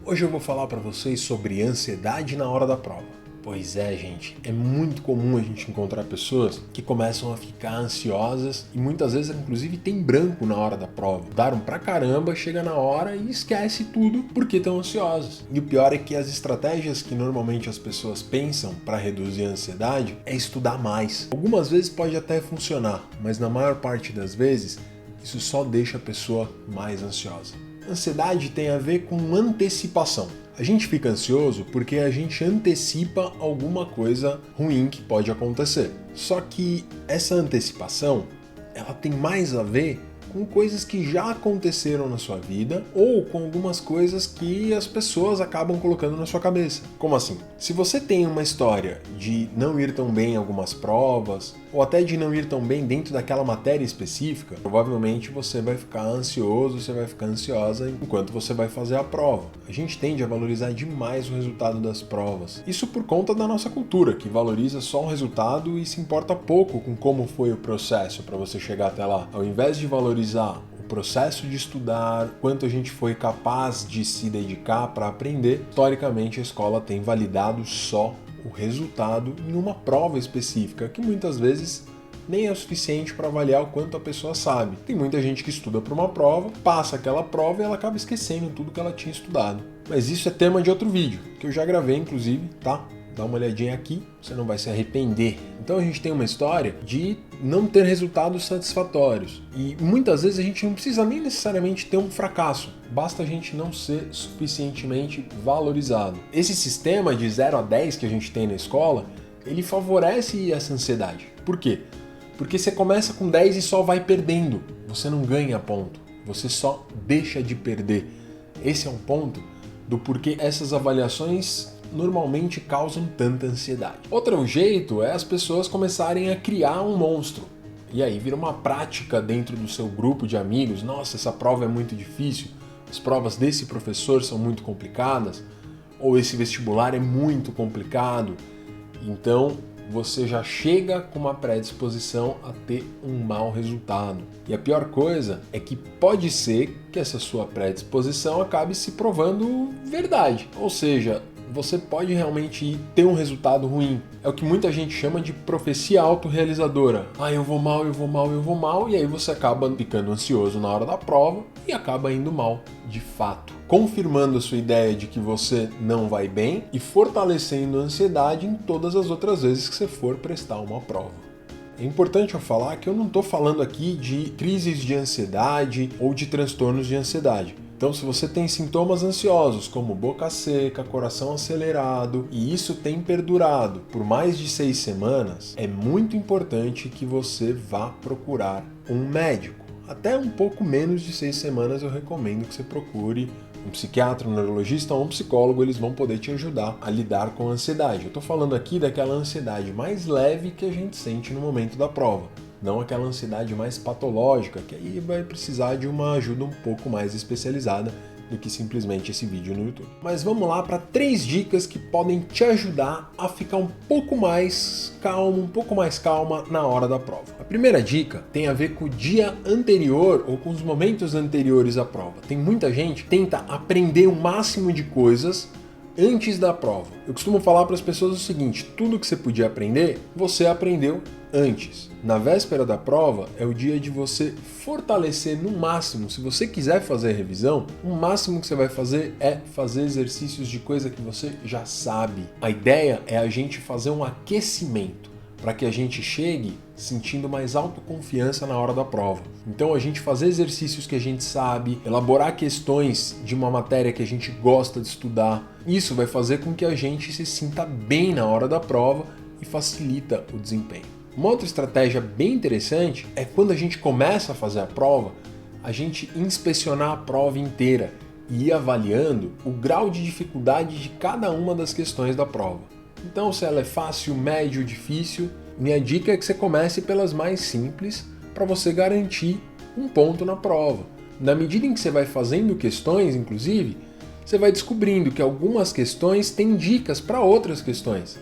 Hoje eu vou falar para vocês sobre ansiedade na hora da prova. Pois é, gente, é muito comum a gente encontrar pessoas que começam a ficar ansiosas e muitas vezes, inclusive, tem branco na hora da prova. Daram pra caramba, chega na hora e esquece tudo porque estão ansiosas. E o pior é que as estratégias que normalmente as pessoas pensam para reduzir a ansiedade é estudar mais. Algumas vezes pode até funcionar, mas na maior parte das vezes isso só deixa a pessoa mais ansiosa. Ansiedade tem a ver com antecipação. A gente fica ansioso porque a gente antecipa alguma coisa ruim que pode acontecer. Só que essa antecipação, ela tem mais a ver com coisas que já aconteceram na sua vida ou com algumas coisas que as pessoas acabam colocando na sua cabeça. Como assim? Se você tem uma história de não ir tão bem em algumas provas ou até de não ir tão bem dentro daquela matéria específica, provavelmente você vai ficar ansioso, você vai ficar ansiosa enquanto você vai fazer a prova. A gente tende a valorizar demais o resultado das provas. Isso por conta da nossa cultura, que valoriza só o resultado e se importa pouco com como foi o processo para você chegar até lá. Ao invés de valorizar o processo de estudar, quanto a gente foi capaz de se dedicar para aprender, historicamente a escola tem validado só o resultado em uma prova específica, que muitas vezes nem é o suficiente para avaliar o quanto a pessoa sabe. Tem muita gente que estuda para uma prova, passa aquela prova e ela acaba esquecendo tudo que ela tinha estudado. Mas isso é tema de outro vídeo, que eu já gravei inclusive, tá? Dá uma olhadinha aqui, você não vai se arrepender. Então a gente tem uma história de não ter resultados satisfatórios. E muitas vezes a gente não precisa nem necessariamente ter um fracasso. Basta a gente não ser suficientemente valorizado. Esse sistema de 0 a 10 que a gente tem na escola, ele favorece essa ansiedade. Por quê? Porque você começa com 10 e só vai perdendo. Você não ganha ponto. Você só deixa de perder. Esse é um ponto do porquê essas avaliações normalmente causam tanta ansiedade. Outro jeito é as pessoas começarem a criar um monstro. E aí vira uma prática dentro do seu grupo de amigos. Nossa, essa prova é muito difícil. As provas desse professor são muito complicadas. Ou esse vestibular é muito complicado. Então você já chega com uma predisposição a ter um mau resultado. E a pior coisa é que pode ser que essa sua predisposição acabe se provando verdade. Ou seja, você pode realmente ter um resultado ruim. É o que muita gente chama de profecia autorrealizadora. Eu vou mal, eu vou mal, eu vou mal, e aí você acaba ficando ansioso na hora da prova e acaba indo mal, de fato. Confirmando a sua ideia de que você não vai bem e fortalecendo a ansiedade em todas as outras vezes que você for prestar uma prova. É importante eu falar que eu não estou falando aqui de crises de ansiedade ou de transtornos de ansiedade. Então, se você tem sintomas ansiosos, como boca seca, coração acelerado, e isso tem perdurado por mais de 6 semanas, é muito importante que você vá procurar um médico. Até um pouco menos de 6 semanas eu recomendo que você procure um psiquiatra, um neurologista ou um psicólogo. Eles vão poder te ajudar a lidar com a ansiedade. Eu estou falando aqui daquela ansiedade mais leve que a gente sente no momento da prova. Não aquela ansiedade mais patológica, que aí vai precisar de uma ajuda um pouco mais especializada do que simplesmente esse vídeo no YouTube. Mas vamos lá para 3 dicas que podem te ajudar a ficar um pouco mais calma na hora da prova. A primeira dica tem a ver com o dia anterior ou com os momentos anteriores à prova. Tem muita gente que tenta aprender o máximo de coisas antes da prova. Eu costumo falar para as pessoas o seguinte: tudo que você podia aprender, você aprendeu antes. Na véspera da prova é o dia de você fortalecer no máximo. Se você quiser fazer revisão, o máximo que você vai fazer é fazer exercícios de coisa que você já sabe. A ideia é a gente fazer um aquecimento para que a gente chegue sentindo mais autoconfiança na hora da prova. Então a gente fazer exercícios que a gente sabe, elaborar questões de uma matéria que a gente gosta de estudar, isso vai fazer com que a gente se sinta bem na hora da prova e facilita o desempenho. Uma outra estratégia bem interessante é quando a gente começa a fazer a prova, a gente inspecionar a prova inteira e ir avaliando o grau de dificuldade de cada uma das questões da prova. Então, se ela é fácil, médio, difícil, minha dica é que você comece pelas mais simples para você garantir um ponto na prova. Na medida em que você vai fazendo questões, inclusive, você vai descobrindo que algumas questões têm dicas para outras questões.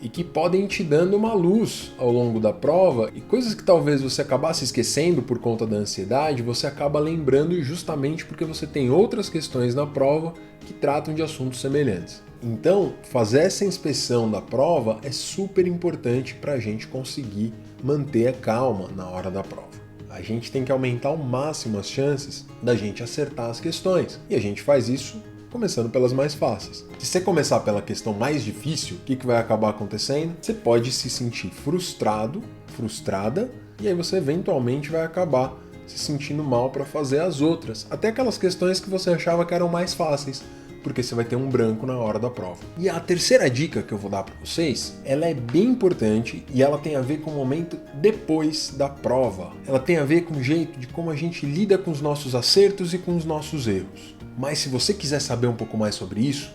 e que podem te dando uma luz ao longo da prova, e coisas que talvez você acabasse esquecendo por conta da ansiedade, você acaba lembrando justamente porque você tem outras questões na prova que tratam de assuntos semelhantes. Então, fazer essa inspeção da prova é super importante para a gente conseguir manter a calma na hora da prova. A gente tem que aumentar ao máximo as chances da gente acertar as questões, e a gente faz isso começando pelas mais fáceis. Se você começar pela questão mais difícil, o que vai acabar acontecendo? Você pode se sentir frustrado, frustrada, e aí você eventualmente vai acabar se sentindo mal para fazer as outras, até aquelas questões que você achava que eram mais fáceis, porque você vai ter um branco na hora da prova. E a terceira dica que eu vou dar para vocês, ela é bem importante e ela tem a ver com o momento depois da prova. Ela tem a ver com o jeito de como a gente lida com os nossos acertos e com os nossos erros. Mas se você quiser saber um pouco mais sobre isso,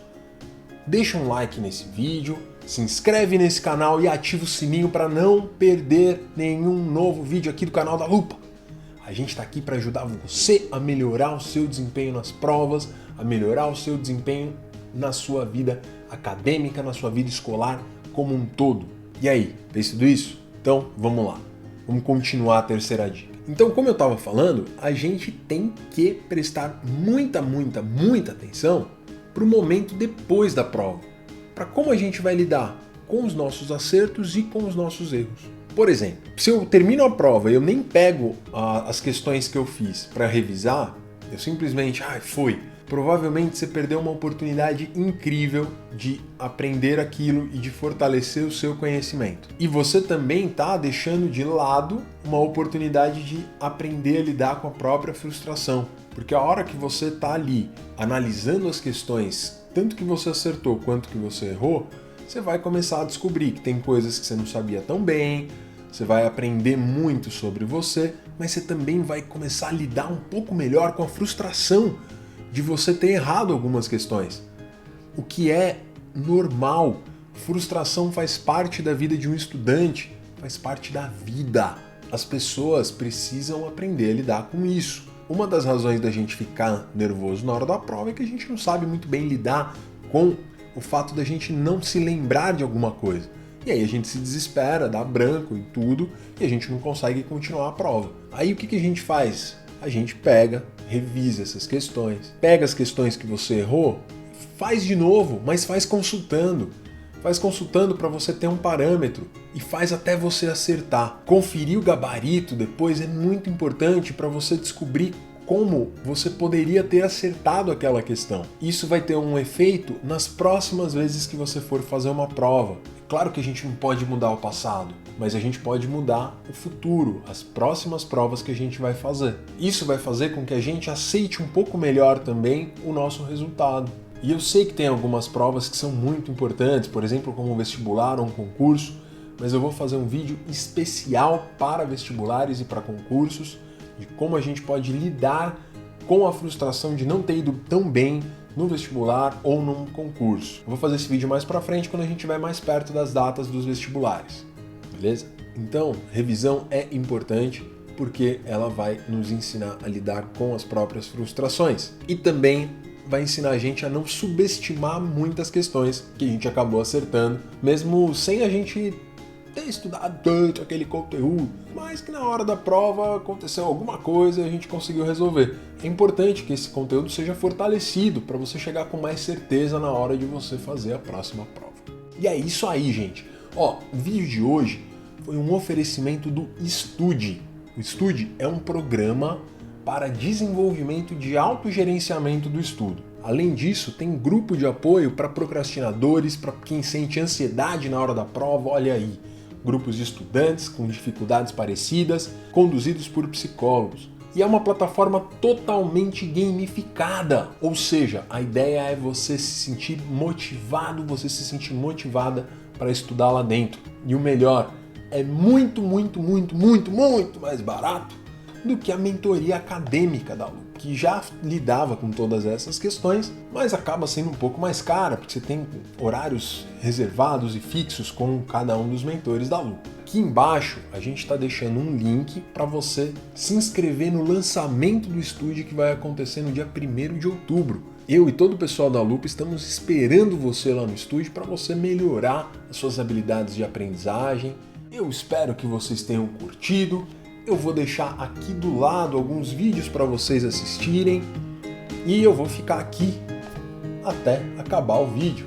deixa um like nesse vídeo, se inscreve nesse canal e ativa o sininho para não perder nenhum novo vídeo aqui do canal da Lupa. A gente está aqui para ajudar você a melhorar o seu desempenho nas provas, a melhorar o seu desempenho na sua vida acadêmica, na sua vida escolar como um todo. E aí, fez tudo isso? Então, vamos lá. Vamos continuar a terceira dica. Então, como eu estava falando, a gente tem que prestar muita atenção para o momento depois da prova, para como a gente vai lidar com os nossos acertos e com os nossos erros. Por exemplo, se eu termino a prova e eu nem pego as questões que eu fiz para revisar, eu simplesmente, foi. Provavelmente você perdeu uma oportunidade incrível de aprender aquilo e de fortalecer o seu conhecimento. E você também está deixando de lado uma oportunidade de aprender a lidar com a própria frustração. Porque a hora que você está ali analisando as questões, tanto que você acertou quanto que você errou, você vai começar a descobrir que tem coisas que você não sabia tão bem, você vai aprender muito sobre você, mas você também vai começar a lidar um pouco melhor com a frustração de você ter errado algumas questões. O que é normal. Frustração faz parte da vida de um estudante, faz parte da vida. As pessoas precisam aprender a lidar com isso. Uma das razões da gente ficar nervoso na hora da prova é que a gente não sabe muito bem lidar com o fato da gente não se lembrar de alguma coisa. E aí a gente se desespera, dá branco em tudo e a gente não consegue continuar a prova. Aí o que a gente faz? A gente pega, revisa essas questões, pega as questões que você errou, faz de novo, mas faz consultando. Faz consultando para você ter um parâmetro e faz até você acertar. Conferir o gabarito depois é muito importante para você descobrir como você poderia ter acertado aquela questão. Isso vai ter um efeito nas próximas vezes que você for fazer uma prova. Claro que a gente não pode mudar o passado, mas a gente pode mudar o futuro, as próximas provas que a gente vai fazer. Isso vai fazer com que a gente aceite um pouco melhor também o nosso resultado. E eu sei que tem algumas provas que são muito importantes, por exemplo, como um vestibular ou um concurso, mas eu vou fazer um vídeo especial para vestibulares e para concursos, de como a gente pode lidar com a frustração de não ter ido tão bem no vestibular ou num concurso. Eu vou fazer esse vídeo mais pra frente quando a gente estiver mais perto das datas dos vestibulares, beleza? Então, revisão é importante porque ela vai nos ensinar a lidar com as próprias frustrações e também vai ensinar a gente a não subestimar muitas questões que a gente acabou acertando, mesmo sem a gente ter estudado tanto aquele conteúdo, mas que na hora da prova aconteceu alguma coisa e a gente conseguiu resolver. É importante que esse conteúdo seja fortalecido para você chegar com mais certeza na hora de você fazer a próxima prova. E é isso aí, gente. O vídeo de hoje foi um oferecimento do Estude. O Estude é um programa para desenvolvimento de autogerenciamento do estudo. Além disso, tem grupo de apoio para procrastinadores, para quem sente ansiedade na hora da prova, olha aí. Grupos de estudantes com dificuldades parecidas, conduzidos por psicólogos. E é uma plataforma totalmente gamificada, ou seja, a ideia é você se sentir motivado, você se sentir motivada para estudar lá dentro. E o melhor, é muito mais barato do que a mentoria acadêmica da Lupa, que já lidava com todas essas questões, mas acaba sendo um pouco mais cara, porque você tem horários reservados e fixos com cada um dos mentores da Lupa. Aqui embaixo a gente está deixando um link para você se inscrever no lançamento do Estude que vai acontecer no dia 1º de outubro. Eu e todo o pessoal da Lupa estamos esperando você lá no estúdio para você melhorar as suas habilidades de aprendizagem. Eu espero que vocês tenham curtido. Eu vou deixar aqui do lado alguns vídeos para vocês assistirem e eu vou ficar aqui até acabar o vídeo.